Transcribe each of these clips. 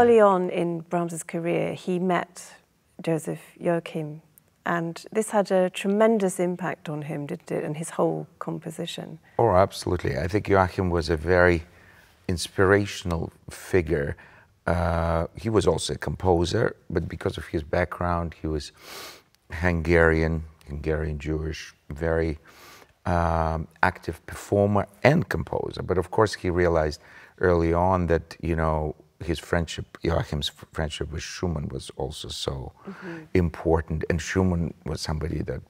early on in Brahms's career, he met Joseph Joachim, and this had a tremendous impact on him, didn't it, and his whole composition? Oh, absolutely. I think Joachim was a very inspirational figure. He was also a composer, but because of his background, he was Hungarian Jewish, very active performer and composer. But of course, he realized early on that, you know, Joachim's friendship with Schumann was also so important. And Schumann was somebody that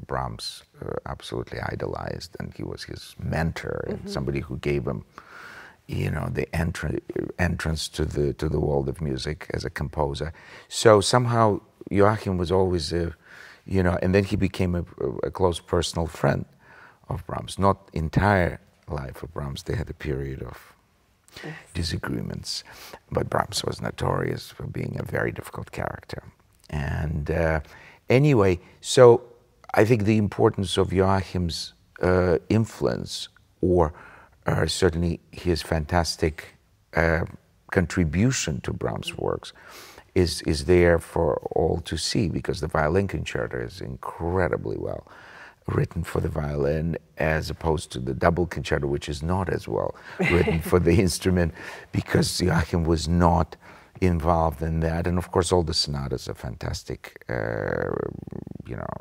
Brahms absolutely idolized, and he was his mentor and somebody who gave him, you know, the entrance to the world of music as a composer. So somehow Joachim was always you know, and then he became a close personal friend of Brahms. Not entire life of Brahms. They had a period of disagreements, but Brahms was notorious for being a very difficult character. And anyway, so I think the importance of Joachim's influence, or certainly his fantastic contribution to Brahms' works, is there for all to see, because the violin concerto is incredibly well written for the violin, as opposed to the double concerto, which is not as well written for the instrument, because Joachim was not involved in that. And of course, all the sonatas are fantastic, you know,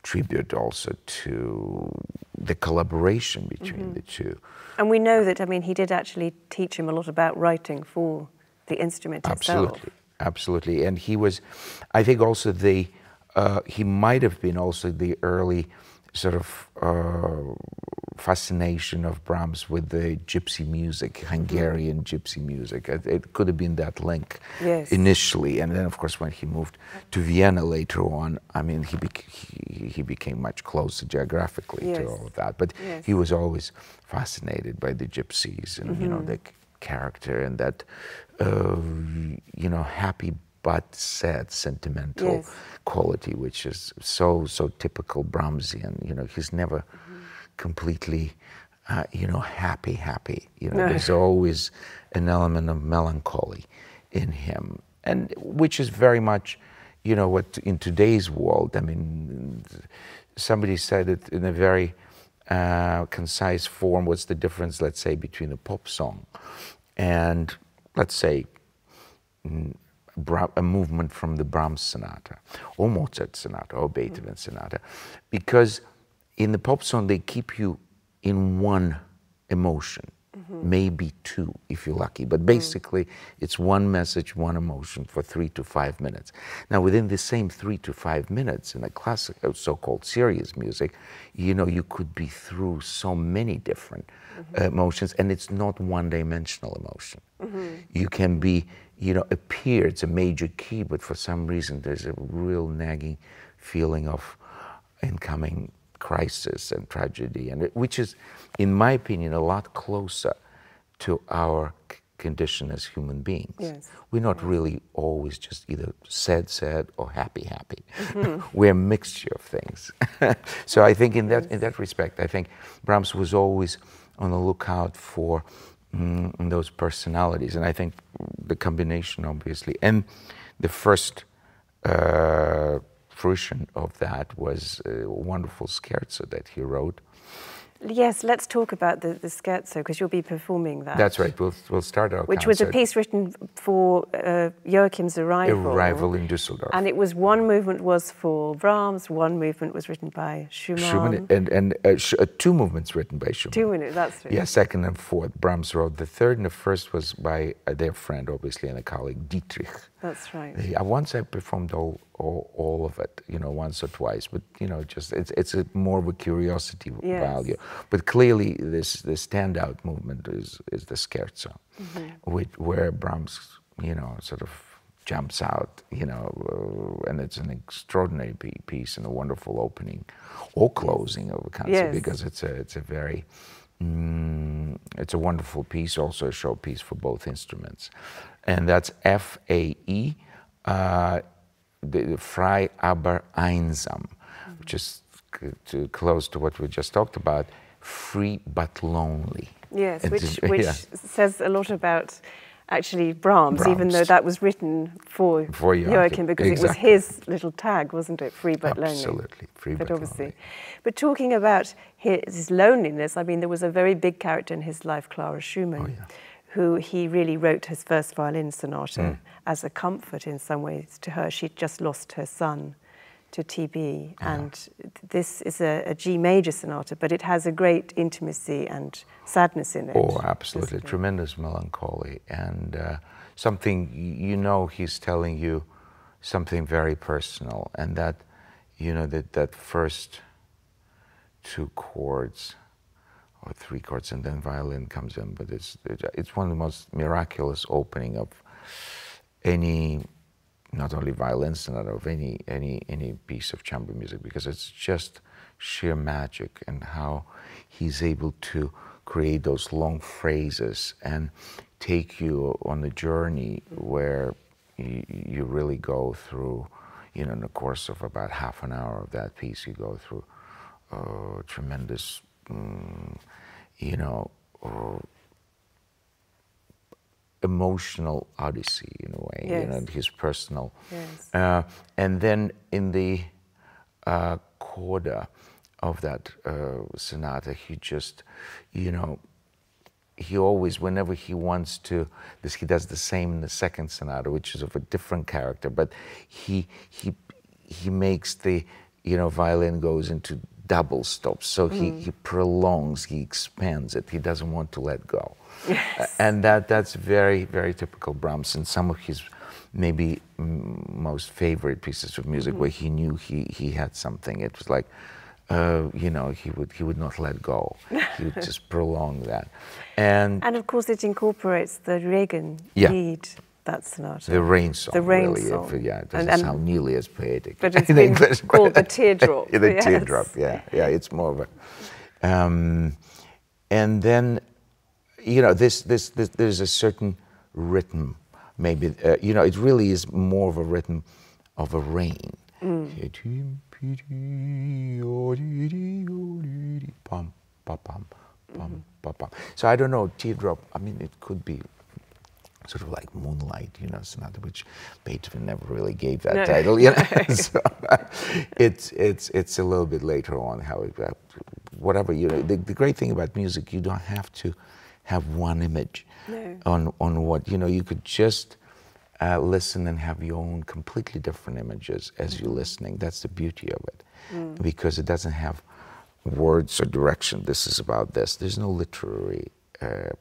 tribute also to the collaboration between the two. And we know that, I mean, he did actually teach him a lot about writing for the instrument itself. Absolutely, absolutely. And he was, I think also he might have been also the early sort of fascination of Brahms with the gypsy music, Hungarian gypsy music. It could have been that link initially, and then of course when he moved to Vienna later on, I mean, he became much closer geographically to all of that. But he was always fascinated by the gypsies and you know, the character and that you know, happy but sad, sentimental quality, which is so typical Brahmsian. You know, he's never completely, you know, happy. You know, there's always an element of melancholy in him, and which is very much, you know, what in today's world. I mean, somebody said it in a very concise form. What's the difference, let's say, between a pop song and, let's say, a movement from the Brahms Sonata, or Mozart Sonata, or Beethoven Sonata, because in the pop song they keep you in one emotion, maybe two if you're lucky, but basically it's one message, one emotion for 3 to 5 minutes. Now within the same 3 to 5 minutes in a classic, so-called serious music, you know, you could be through so many different emotions, and it's not one-dimensional emotion. You can be, you know, it's a major key, but for some reason there's a real nagging feeling of incoming crisis and tragedy, and which is, in my opinion, a lot closer to our condition as human beings. We're not really always just either sad or happy. We're a mixture of things. So I think in that respect, I think Brahms was always on the lookout for those personalities, and I think the combination, obviously, and the first fruition of that was a wonderful scherzo that he wrote. Yes, let's talk about the scherzo, because you'll be performing that. That's right, we'll start our Which concert. was a piece written for Joachim's arrival. In Düsseldorf. And it was, one movement was for Brahms, one movement was written by Schumann. And two movements written by Schumann. 2 minutes, that's right. Yeah, second and fourth. Brahms wrote the third, and the first was by their friend, obviously, and a colleague, Dietrich. That's right. Once I performed all of it, you know, once or twice, but you know, just it's more of a curiosity value. But clearly, the standout movement is the scherzo, where Brahms, you know, sort of jumps out, you know, and it's an extraordinary piece and a wonderful opening or closing of a concert, because it's a very it's a wonderful piece, also a showpiece for both instruments, and that's F-A-E. The Frei aber einsam, which is too close to what we just talked about, free but lonely. Yes, which says a lot about actually Brahms, even though that was written for Joachim, because it was his little tag, wasn't it? Free but lonely. Absolutely, free but obviously. lonely. But talking about his loneliness, I mean, there was a very big character in his life, Clara Schumann, who he really wrote his first violin sonata as a comfort in some ways to her. She'd just lost her son to TB, and this is a G major sonata, but it has a great intimacy and sadness in it. Oh, absolutely, tremendous melancholy, and something, you know, he's telling you something very personal, and that, you know, that first 2 chords, or 3 chords, and then violin comes in, but it's one of the most miraculous opening of any, not only violin sonata, of any piece of chamber music, because it's just sheer magic, and how he's able to create those long phrases and take you on a journey where you really go through, you know, in the course of about half an hour of that piece, you go through tremendous, you know, emotional odyssey in a way, you know, his personal. And then in the coda of that sonata, he just, you know, he always, whenever he wants to, he does the same in the second sonata, which is of a different character, but he makes the, you know, violin goes into double stops, so he prolongs, he expands it, he doesn't want to let go. And that's very, very typical Brahms, and some of his maybe most favorite pieces of music where he knew he had something. It was like, you know, he would not let go. He would just prolong that. And of course it incorporates the Regen lead, that sonata. The rain song. The rain really, song. It doesn't sound nearly as poetic. But it's been called the teardrop. The teardrop, yeah, it's more of a... and then, you know, there's a certain rhythm, maybe, you know, it really is more of a rhythm of a rain. So I don't know, teardrop, I mean, it could be sort of like Moonlight, you know, sonata, which Beethoven never really gave that title, you know. So it's a little bit later on how it, whatever, you know, the great thing about music, you don't have to have one image on what, you know, you could just listen and have your own completely different images as you're listening. That's the beauty of it, because it doesn't have words or direction. This is about this. There's no literary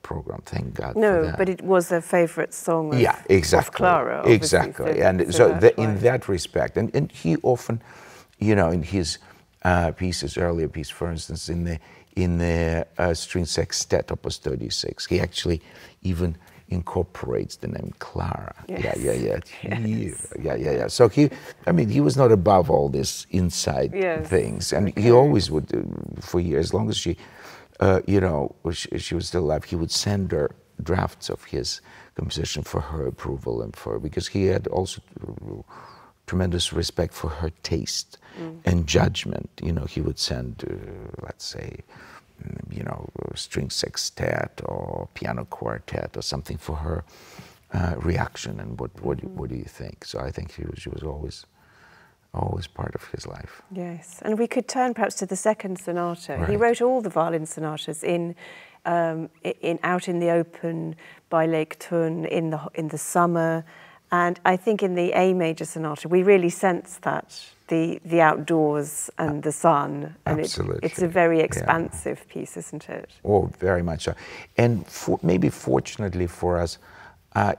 program, thank God for that. No, but it was a favorite song of, exactly. of Clara. Exactly, and so in that respect, and he often, you know, in his pieces, earlier piece, for instance, in the string sextet, Opus 36, he actually even incorporates the name Clara. So I mean, he was not above all this inside things, and he always would, for years, as long as she, you know, she was still alive, he would send her drafts of his composition for her approval and because he had also tremendous respect for her taste and judgment. You know, he would send, let's say, you know, string sextet or piano quartet or something for her reaction and what do you think? So I think she was always part of his life. Yes, and we could turn perhaps to the second sonata. He wrote all the violin sonatas out in the open by Lake Thun in the summer, and I think in the A major sonata we really sense that the outdoors and the sun, and it's a very expansive piece, isn't it? Oh, very much so. And maybe fortunately for us,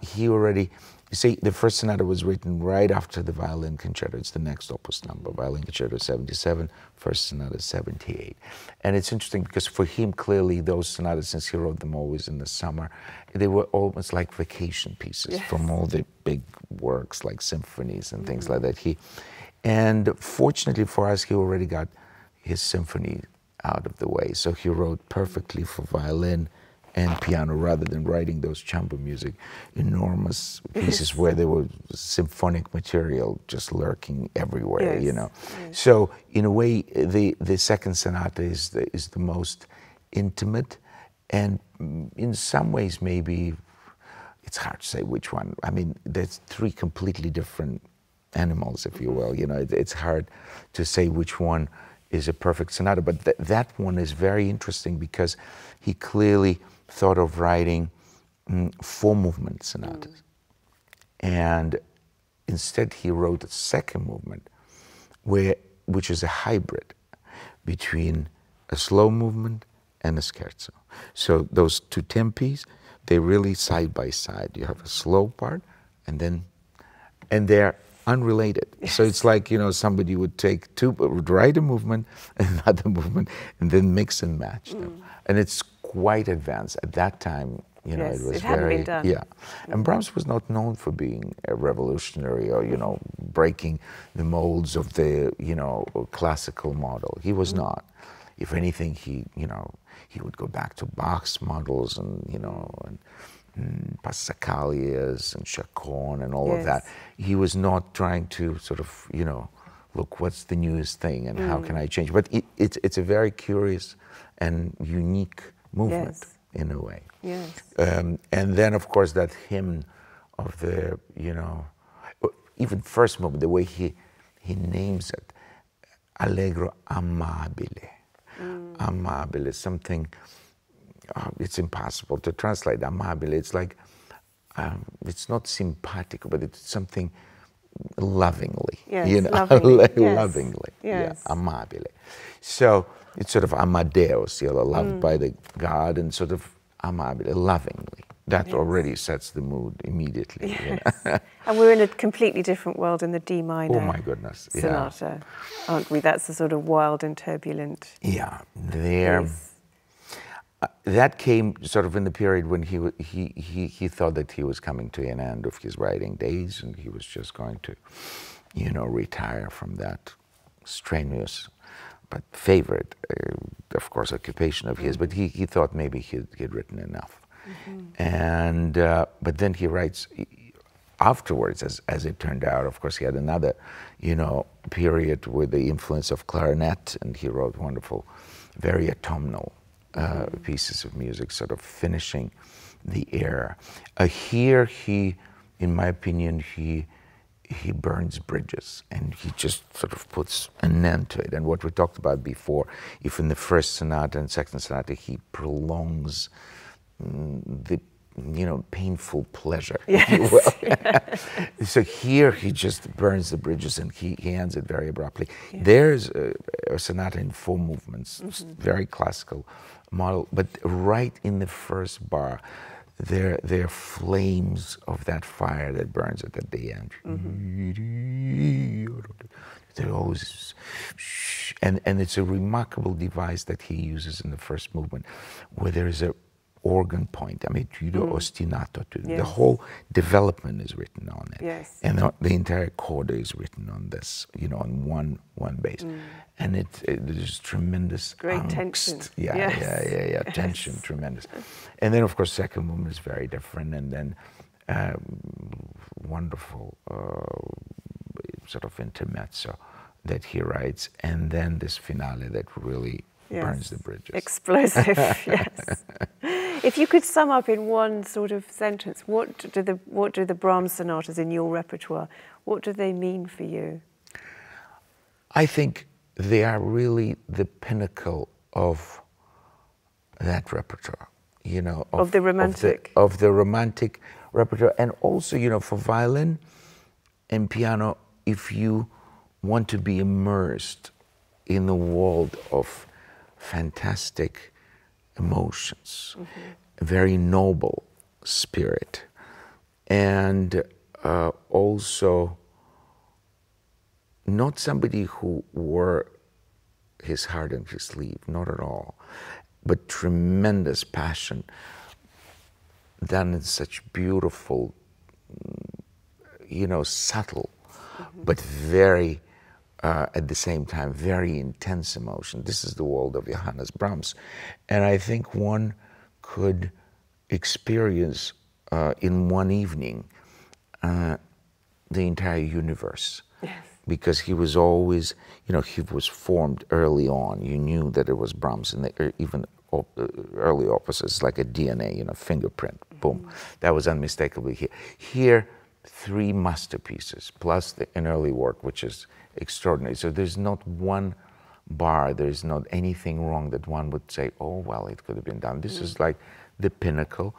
he already, you see, the first sonata was written right after the violin concerto. It's the next opus number, violin concerto 77, first sonata 78. And it's interesting because for him, clearly, those sonatas, since he wrote them always in the summer, they were almost like vacation pieces from all the big works like symphonies and things like that. And fortunately for us, he already got his symphony out of the way. So he wrote perfectly for violin and piano, rather than writing those chamber music, enormous pieces where there was symphonic material just lurking everywhere, you know. So in a way, the second sonata is the most intimate, and in some ways maybe it's hard to say which one. I mean, there's three completely different animals, if you will. You know, it's hard to say which one is a perfect sonata, but that one is very interesting because he clearly thought of writing 4-movement sonatas. And instead he wrote a second movement which is a hybrid between a slow movement and a scherzo. So those two tempi, they really side by side. You have a slow part and they're unrelated. Yes. So it's like, you know, somebody would write a movement, another movement, and then mix and match them. And it's quite advanced. At that time, you know, yes, it was it hadn't been done. Yeah. And Brahms was not known for being a revolutionary or, you know, breaking the molds of the, you know, classical model. He was not. If anything, he would go back to Bach's models and, you know, and Passacalias and Chacon and all of that. He was not trying to sort of, you know, look, what's the newest thing and how can I change? But it's a very curious and unique movement in a way. Yes. And then, of course, that hymn of the, you know, even first movement, the way he names it, Allegro amabile. Amabile, something, it's impossible to translate. Amabile, it's like, it's not simpatico, but it's something lovingly. Yes, you know, lovingly. lovingly. Yes. Yeah, amabile. So it's sort of Amadeus, you know, loved by the God, and sort of amabile, lovingly. That already sets the mood immediately. Yes. You know? And we're in a completely different world in the D minor. Oh my goodness! Sonata, aren't we? That's a sort of wild and turbulent. Yeah, there. That came sort of in the period when he thought that he was coming to an end of his writing days, and he was just going to, you know, retire from that strenuous but favorite, of course, occupation of his. But he thought maybe he'd written enough. And but then he writes afterwards, as it turned out. Of course, he had another, you know, period with the influence of clarinet, and he wrote wonderful, very autumnal pieces of music, sort of finishing the era. Here he, in my opinion, he burns bridges, and he just sort of puts an end to it. And what we talked about before, if in the first sonata and second sonata he prolongs the, you know, painful pleasure, if you will. So here he just burns the bridges and he ends it very abruptly. There's a sonata in 4 movements, very classical model, but right in the first bar, there are flames of that fire that burns it at the end. They're always, and it's a remarkable device that he uses in the first movement, where there is a organ point, I mean, ostinato. The whole development is written on it, and the entire coda is written on this, you know, on one bass, and there's tremendous great angst. tension. Tension, tremendous. And then, of course, second movement is very different, and then wonderful sort of intermezzo that he writes, and then this finale that really burns the bridges. Explosive, yes. If you could sum up in one sort of sentence, what do the Brahms sonatas in your repertoire, what do they mean for you? I think they are really the pinnacle of that repertoire, you know. Of the romantic. Of the romantic repertoire. And also, you know, for violin and piano, if you want to be immersed in the world of fantastic emotions, a very noble spirit, and also not somebody who wore his heart on his sleeve, not at all, but tremendous passion done in such beautiful, you know, subtle, but very at the same time, very intense emotion. This is the world of Johannes Brahms. And I think one could experience in one evening the entire universe. Yes. Because he was always, you know, he was formed early on. You knew that it was Brahms, and even early opuses, like a DNA, you know, fingerprint. boom. That was unmistakably here. Here, 3 masterpieces, plus an early work, which is extraordinary. So there's not one bar, there's not anything wrong that one would say, oh, well, it could have been done. This is like the pinnacle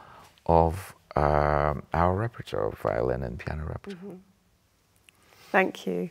of our repertoire, of violin and piano repertoire. Thank you.